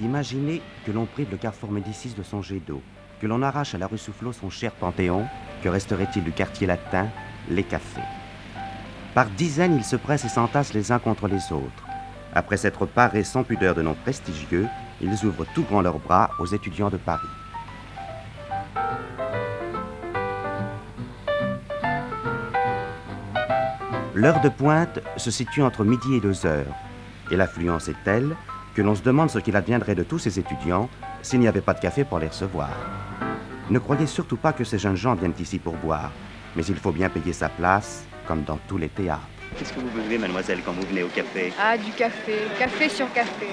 Imaginez que l'on prive le carrefour Médicis de son jet d'eau, que l'on arrache à la rue Soufflot son cher Panthéon, que resterait-il du quartier latin, les cafés? Par dizaines, ils se pressent et s'entassent les uns contre les autres. Après s'être parés sans pudeur de noms prestigieux, ils ouvrent tout grand leurs bras aux étudiants de Paris. L'heure de pointe se situe entre midi et 2 heures, et l'affluence est telle que l'on se demande ce qu'il adviendrait de tous ces étudiants s'il n'y avait pas de café pour les recevoir. Ne croyez surtout pas que ces jeunes gens viennent ici pour boire, mais il faut bien payer sa place, comme dans tous les théâtres. Qu'est-ce que vous buvez, mademoiselle, quand vous venez au café? Ah, du café. Café sur café.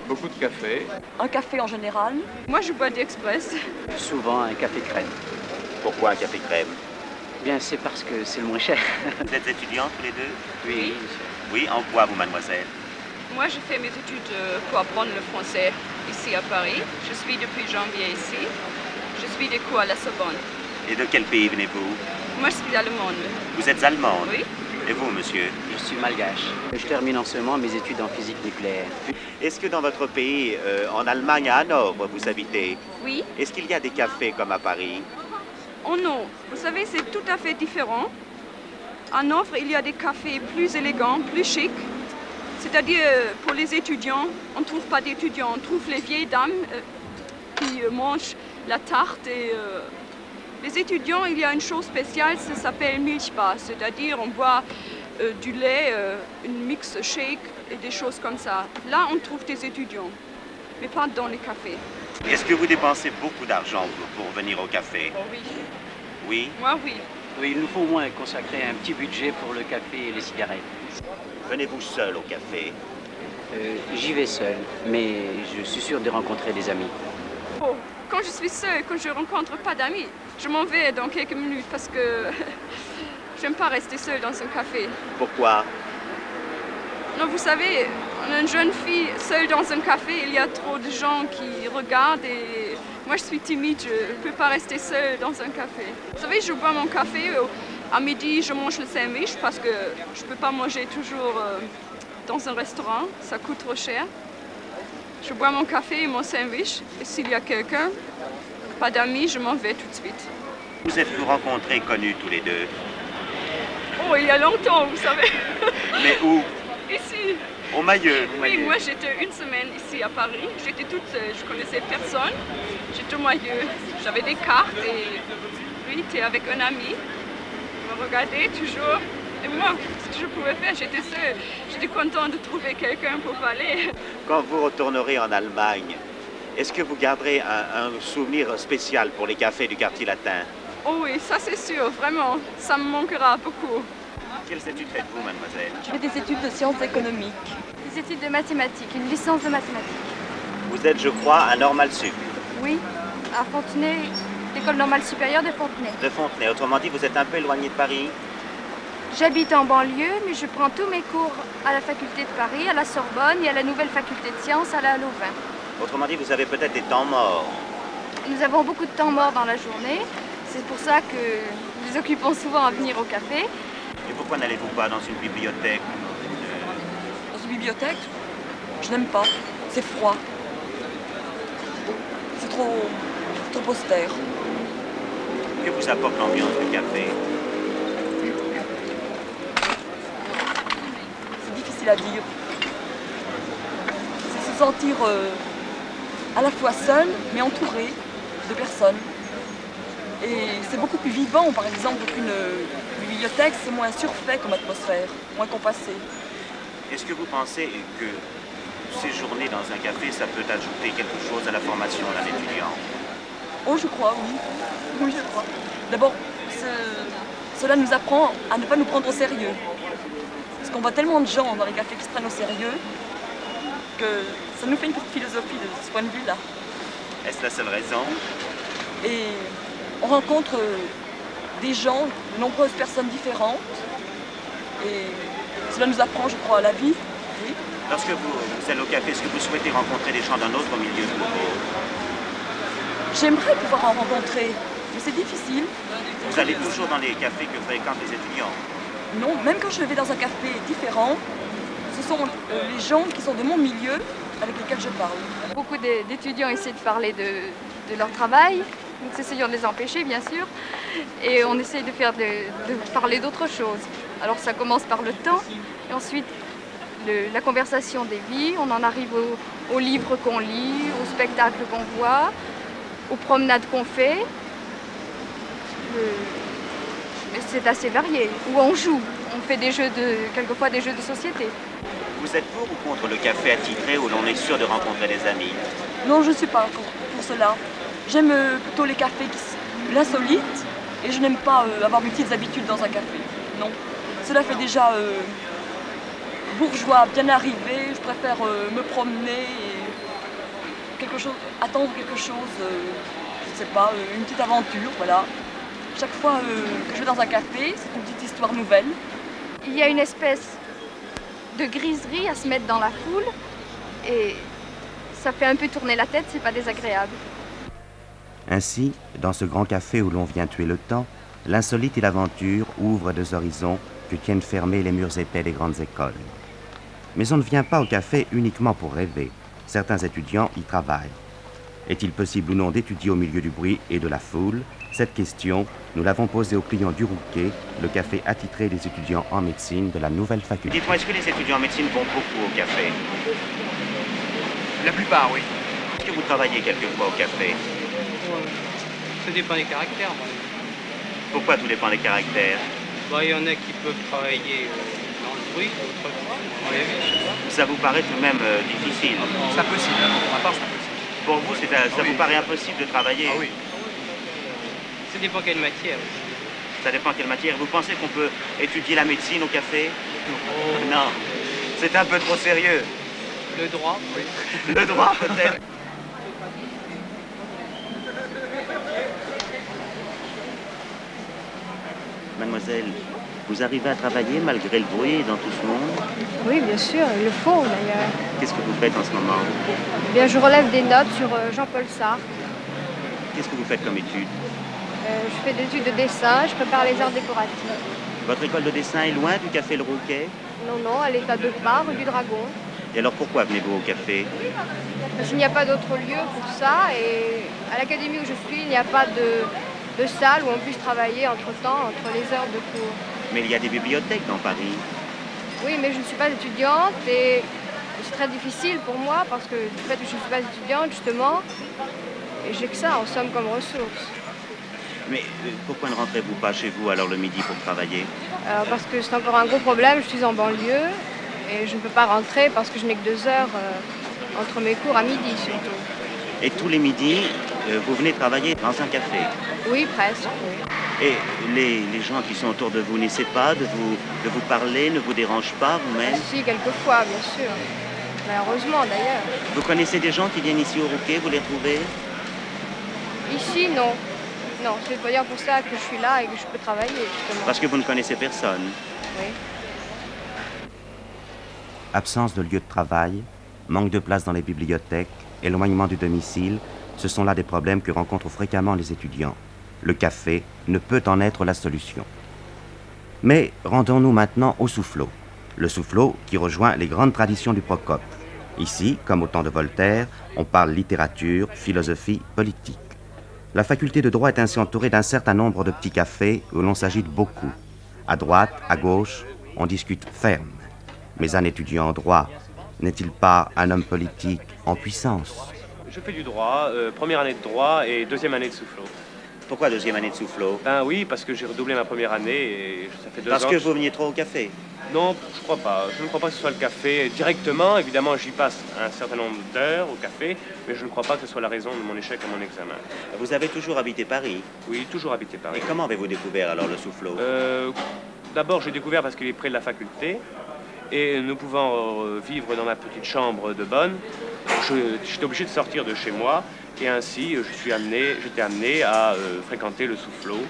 Beaucoup de café. Un café en général. Moi, je bois d'express. Souvent un café crème. Pourquoi un café crème? Bien, c'est parce que c'est le moins cher. Vous êtes étudiants tous les deux? Oui. Oui, en quoi, vous, mademoiselle? Moi, je fais mes études pour apprendre le français ici à Paris. Je suis depuis janvier ici. Je suis des cours à la Sorbonne. Et de quel pays venez-vous? Moi, je suis allemande. Vous êtes allemande? Oui. Et vous, monsieur? Je suis malgache. Je termine en ce moment mes études en physique nucléaire. Est-ce que dans votre pays, en Allemagne, à Hanovre, vous habitez? Oui. Est-ce qu'il y a des cafés comme à Paris? Oh non, vous savez, c'est tout à fait différent. À Hanovre, il y a des cafés plus élégants, plus chics. C'est-à-dire, pour les étudiants, on ne trouve pas d'étudiants, on trouve les vieilles dames qui mangent la tarte. Et les étudiants, il y a une chose spéciale, ça s'appelle Milchbar, c'est-à-dire on boit du lait, une mix shake et des choses comme ça. Là, on trouve des étudiants, mais pas dans les cafés. Est-ce que vous dépensez beaucoup d'argent pour venir au café? Oh oui. Oui? Moi, oui. Oui, il nous faut au moins consacrer un petit budget pour le café et les cigarettes. Venez-vous seul au café? J'y vais seul, mais je suis sûr de rencontrer des amis. Oh, quand je suis seule, quand je ne rencontre pas d'amis, je m'en vais dans quelques minutes parce que j'aime pas rester seule dans un café. Pourquoi? Non, vous savez, on est une jeune fille seule dans un café, il y a trop de gens qui regardent et moi je suis timide, je ne peux pas rester seule dans un café. Vous savez, je bois mon café, à midi je mange le sandwich parce que je ne peux pas manger toujours dans un restaurant, ça coûte trop cher. Je bois mon café et mon sandwich et s'il y a quelqu'un, pas d'amis, je m'en vais tout de suite. Vous êtes-vous rencontrés, connus tous les deux? Oh, il y a longtemps, vous savez. Mais où? Ici. Au Mailleux. Oui, moi j'étais une semaine ici à Paris. J'étais toute seule, je connaissais personne. J'étais au Mailleux. J'avais des cartes et lui était avec un ami. Il me regardait toujours. Et moi, ce que je pouvais faire, j'étais seule. J'étais contente de trouver quelqu'un pour parler. Quand vous retournerez en Allemagne, est-ce que vous garderez un souvenir spécial pour les cafés du quartier latin? Oh oui, ça c'est sûr, vraiment. Ça me manquera beaucoup. Quelles études faites-vous, mademoiselle? Je fais des études de sciences économiques. Des études de mathématiques, une licence de mathématiques. Vous êtes, je crois, à Normal Sup. Oui, à Fontenay, l'école normale supérieure de Fontenay. De Fontenay. Autrement dit, vous êtes un peu éloigné de Paris? J'habite en banlieue, mais je prends tous mes cours à la faculté de Paris, à la Sorbonne et à la nouvelle faculté de sciences à la Louvain. Autrement dit, vous avez peut-être des temps morts. Nous avons beaucoup de temps mort dans la journée. C'est pour ça que nous occupons souvent à venir au café. Et pourquoi n'allez-vous pas dans une bibliothèque? Dans une bibliothèque, je n'aime pas. C'est froid. C'est trop austère. Que vous apporte l'ambiance du café? C'est difficile à dire. C'est se sentir à la fois seul, mais entouré de personnes. Et c'est beaucoup plus vivant, par exemple, qu'une bibliothèque, c'est moins surfait comme atmosphère, moins compassé. Est-ce que vous pensez que séjourner dans un café, ça peut ajouter quelque chose à la formation d'un étudiant? Oh, je crois, oui. Oui, je crois. D'abord, cela nous apprend à ne pas nous prendre au sérieux. Parce qu'on voit tellement de gens dans les cafés qui se prennent au sérieux que ça nous fait une petite philosophie de ce point de vue-là. Est-ce la seule raison? Et on rencontre des gens, de nombreuses personnes différentes. Et cela nous apprend, je crois, à la vie. Oui. Lorsque vous allez au café, est-ce que vous souhaitez rencontrer des gens d'un autre milieu que le vôtre? J'aimerais pouvoir en rencontrer, mais c'est difficile. Vous allez toujours dans les cafés que fréquentent les étudiants? Non, même quand je vais dans un café différent, ce ce sont les gens qui sont de mon milieu avec lesquels je parle. Beaucoup d'étudiants essaient de parler de leur travail. Nous essayons de les empêcher, bien sûr. Et on essaye de parler d'autre chose. Alors ça commence par le temps, et ensuite la conversation des vies. On en arrive aux livres qu'on lit, aux spectacles qu'on voit, aux promenades qu'on fait. C'est assez varié. Où on joue. On fait quelquefois des jeux de société. Vous êtes pour ou contre le café attitré où l'on est sûr de rencontrer des amis? Non, je ne suis pas pour cela. J'aime plutôt les cafés, l'insolite, et je n'aime pas avoir mes petites habitudes dans un café. Non. Cela fait déjà bourgeois, bien arrivé. Je préfère me promener et attendre quelque chose, je ne sais pas, une petite aventure, voilà. Chaque fois que je vais dans un café, c'est une petite histoire nouvelle. Il y a une espèce de griserie à se mettre dans la foule et ça fait un peu tourner la tête, c'est pas désagréable. Ainsi, dans ce grand café où l'on vient tuer le temps, l'insolite et l'aventure ouvrent des horizons que tiennent fermés les murs épais des grandes écoles. Mais on ne vient pas au café uniquement pour rêver. Certains étudiants y travaillent. Est-il possible ou non d'étudier au milieu du bruit et de la foule? Cette question, nous l'avons posée au client du Rouquet, le café attitré des étudiants en médecine de la nouvelle faculté. Dites-moi, est-ce que les étudiants en médecine vont beaucoup au café? La plupart, oui. Est-ce que vous travaillez quelquefois au café? Ça dépend des caractères. Moi. Pourquoi tout dépend des caractères? Bah, il y en a qui peuvent travailler dans le bruit, d'autres dans les villes. Ça vous paraît tout de même difficile? C'est impossible, pour ma part c'est impossible. Pour vous, ça vous paraît impossible de travailler? Ah oui. Ça dépend quelle matière. Ça dépend quelle matière. Vous pensez qu'on peut étudier la médecine au café? Oh. Non, c'est un peu trop sérieux. Le droit, oui. Le droit, peut-être. Mademoiselle, vous arrivez à travailler malgré le bruit dans tout ce monde? Oui, bien sûr, il le faut d'ailleurs. Qu'est-ce que vous faites en ce moment? Eh bien, je relève des notes sur Jean-Paul Sartre. Qu'est-ce que vous faites comme étude? Je fais des études de dessin, je prépare les arts décoratifs. Votre école de dessin est loin du café Le Rouquet? Non, non, elle est à 2 pas, rue du Dragon. Et alors pourquoi venez-vous au café? Parce qu'il n'y a pas d'autre lieu pour ça et à l'académie où je suis, il n'y a pas de salle où on puisse travailler entre-temps, entre les heures de cours. Mais il y a des bibliothèques dans Paris. Oui, mais je ne suis pas étudiante et c'est très difficile pour moi parce que du fait que je ne suis pas étudiante, justement, et j'ai que ça en somme comme ressource. Mais pourquoi ne rentrez-vous pas chez vous alors le midi pour travailler? Parce que c'est encore un gros problème, je suis en banlieue et je ne peux pas rentrer parce que je n'ai que 2 heures entre mes cours à midi surtout. Et tous les midis, vous venez travailler dans un café? Oui, presque, oui. Et les gens qui sont autour de vous n'essaient pas de vous parler, ne vous dérangent pas vous-même? Si, quelquefois, bien sûr. Malheureusement, d'ailleurs. Vous connaissez des gens qui viennent ici au Rouquet, vous les trouvez? Ici, non. Non, c'est d'ailleurs pour ça que je suis là et que je peux travailler, justement. Parce que vous ne connaissez personne? Oui. Absence de lieu de travail, manque de place dans les bibliothèques, éloignement du domicile, ce sont là des problèmes que rencontrent fréquemment les étudiants. Le café ne peut en être la solution. Mais rendons-nous maintenant au Soufflot. Le Soufflot qui rejoint les grandes traditions du Procope. Ici, comme au temps de Voltaire, on parle littérature, philosophie, politique. La faculté de droit est ainsi entourée d'un certain nombre de petits cafés où l'on s'agite beaucoup. À droite, à gauche, on discute ferme. Mais un étudiant en droit n'est-il pas un homme politique en puissance? Je fais du droit, première année de droit et deuxième année de Soufflot. Pourquoi deuxième année de Soufflot? Ben oui, parce que j'ai redoublé ma première année et ça fait 2 ans. Parce que vous veniez trop au café? Non, je crois pas. Je ne crois pas que ce soit le café directement. Évidemment, j'y passe un certain nombre d'heures au café, mais je ne crois pas que ce soit la raison de mon échec à mon examen. Vous avez toujours habité Paris? Oui, toujours habité Paris. Et comment avez-vous découvert alors le Soufflot? D'abord, j'ai découvert parce qu'il est près de la faculté. Et nous pouvant vivre dans ma petite chambre de bonne, j'étais obligé de sortir de chez moi. Et ainsi, j'étais amené à fréquenter le Soufflot.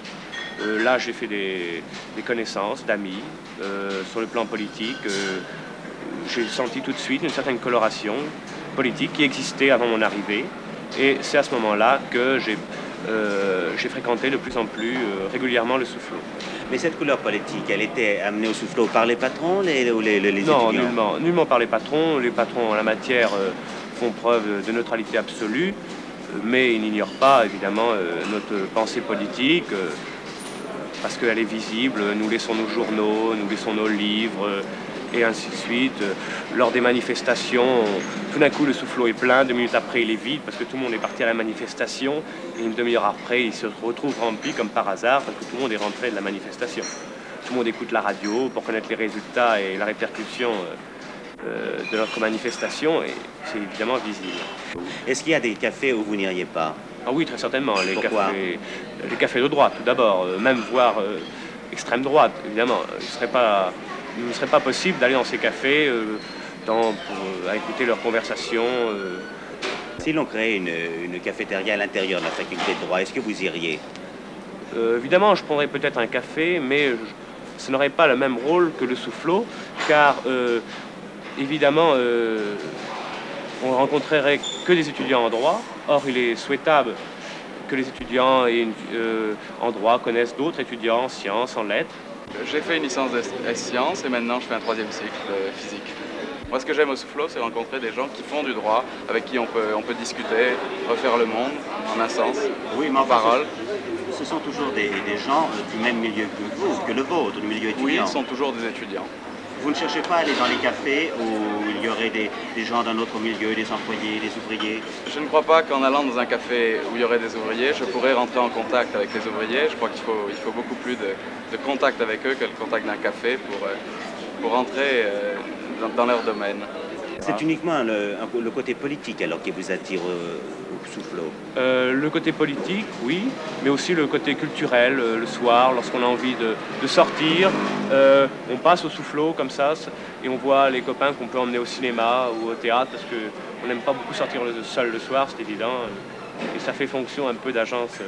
Là, j'ai fait des connaissances d'amis. Sur le plan politique, j'ai senti tout de suite une certaine coloration politique qui existait avant mon arrivée. Et c'est à ce moment-là que j'ai j'ai fréquenté de plus en plus régulièrement le Soufflot. Mais cette couleur politique, elle était amenée au Soufflot par les patrons ou les Non, étudiants? nullement par les patrons. Les patrons en la matière font preuve de neutralité absolue, mais ils n'ignorent pas évidemment notre pensée politique, parce qu'elle est visible. Nous laissons nos journaux, nous laissons nos livres, et ainsi de suite. Lors des manifestations, tout d'un coup le Soufflot est plein, 2 minutes après il est vide parce que tout le monde est parti à la manifestation, et une demi-heure après il se retrouve rempli comme par hasard parce que tout le monde est rentré de la manifestation. Tout le monde écoute la radio pour connaître les résultats et la répercussion de notre manifestation, et c'est évidemment visible. Est-ce qu'il y a des cafés où vous n'iriez pas? Ah oui, très certainement. Pourquoi? Les cafés de droite tout d'abord, même voire extrême droite évidemment. Il ne serait pas possible d'aller dans ces cafés à écouter leurs conversations. Si l'on créait une cafétéria à l'intérieur de la faculté de droit, est-ce que vous iriez? Évidemment, je prendrais peut-être un café, mais ce n'aurait pas le même rôle que le Soufflot, car évidemment, on ne rencontrerait que des étudiants en droit. Or, il est souhaitable que les étudiants en droit connaissent d'autres étudiants en sciences, en lettres. J'ai fait une licence de sciences et maintenant je fais un 3e cycle de physique. Moi, ce que j'aime au Soufflot, c'est rencontrer des gens qui font du droit, avec qui on peut discuter, refaire le monde, en un sens, oui, mais en parole. Ce sont toujours des gens du même milieu que vous, que le vôtre, du milieu étudiant. Oui, ils sont toujours des étudiants. Vous ne cherchez pas à aller dans les cafés où il y aurait des gens d'un autre milieu, des employés, des ouvriers? Je ne crois pas qu'en allant dans un café où il y aurait des ouvriers, je pourrais rentrer en contact avec les ouvriers. Je crois qu'il faut beaucoup plus de contact avec eux que le contact d'un café pour entrer dans leur domaine. C'est uniquement le côté politique alors qui vous attire au Soufflot? Le côté politique, oui, mais aussi le côté culturel. Le soir, lorsqu'on a envie de sortir, on passe au Soufflot comme ça, et on voit les copains qu'on peut emmener au cinéma ou au théâtre, parce qu'on n'aime pas beaucoup sortir seul le soir, c'est évident, et ça fait fonction un peu d'agence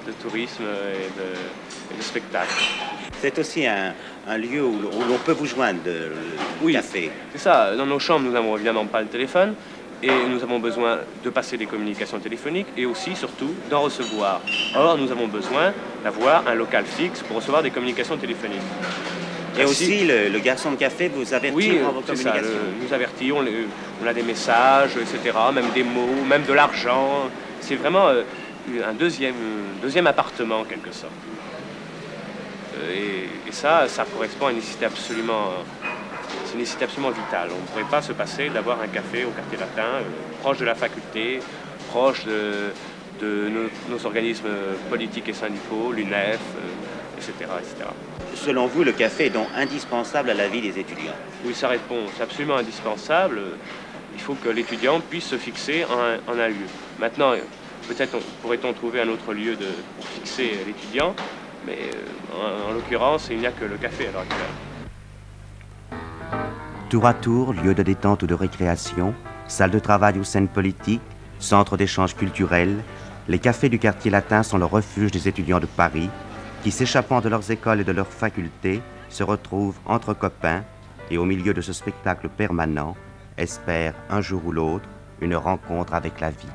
de tourisme et de spectacle. C'est aussi un lieu où l'on peut vous joindre, le café. C'est ça. Dans nos chambres, nous n'avons évidemment pas le téléphone, et nous avons besoin de passer des communications téléphoniques et aussi, surtout, d'en recevoir. Or, nous avons besoin d'avoir un local fixe pour recevoir des communications téléphoniques. Et aussi, le garçon de café vous avertit dans vos communications? Oui, nous avertit, on a des messages, etc., même des mots, même de l'argent. C'est vraiment un deuxième appartement, en quelque sorte. Et ça correspond à une nécessité absolument vitale. On ne pourrait pas se passer d'avoir un café au quartier latin, proche de la faculté, proche de nos organismes politiques et syndicaux, l'UNEF, etc., etc. Selon vous, le café est donc indispensable à la vie des étudiants? Oui, ça répond, c'est absolument indispensable. Il faut que l'étudiant puisse se fixer en un lieu. Maintenant, peut-être pourrait-on trouver un autre lieu pour fixer l'étudiant, mais en l'occurrence, il n'y a que le café à l'heure actuelle. Tour à tour, lieu de détente ou de récréation, salle de travail ou scène politique, centre d'échange culturel, les cafés du quartier latin sont le refuge des étudiants de Paris qui, s'échappant de leurs écoles et de leurs facultés, se retrouvent entre copains et au milieu de ce spectacle permanent, espèrent un jour ou l'autre une rencontre avec la vie.